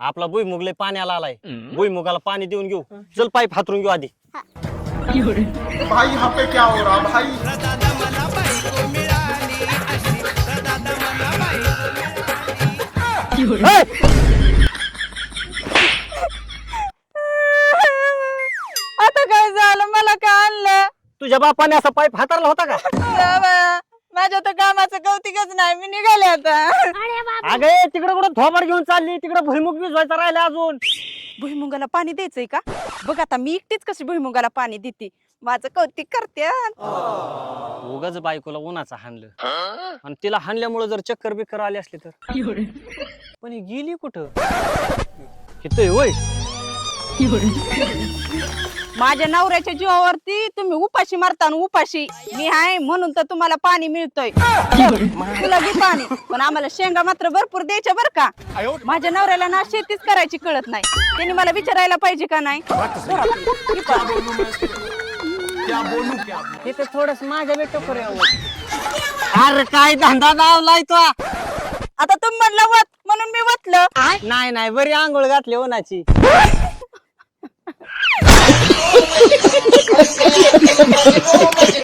आपला भुईमुगले पाण्याला आलाय भुईमुगाला पाणी देऊन घेऊ चल पाईप हातरून घेऊ आधी भाई यहाँ पे क्या हो रहा भाई आता काय झालं मला काय आणलं तुझ्या बापाने असा पाईप हातारला होता का जा बाया, माझ्या तर कामाचं कौतिकच नाही मी निघाले आता अगे तिकडे कुठं थोबाड घेऊन चालली तिकडे भुईमुग भिजवायचा राहिला अजून भुईमुगाला पाणी द्यायचंय का बघ आता मी एकटीच कशी भुईमुगाला पाणी देते माझं कौतिक करते उगाच बायकोला उन्हाचा हाणलं आणि तिला हाणल्यामुळे जर चक्कर बिक्कर आली असली तर पण ही गेली कुठं इथं होय माझ्या नवऱ्याच्या जीवावरती तुम्ही उपाशी मारता ना उपाशी मी आहे म्हणून तर तुम्हाला पाणी मिळतंय तुला घे पाणी पण आम्हाला शेंगा मात्र भरपूर द्यायच्या बर का माझ्या नवऱ्याला ना शेतीच करायची कळत नाही त्यांनी मला विचारायला पाहिजे का नाही घे पाणी. हे तर थोडस माझ्या बेट अरे काय धंदा लावलाय तो आता तुम्ही म्हणलं वत म्हणून मी वतलं नाही नाही बरी आंघोळ घातली उन्हाची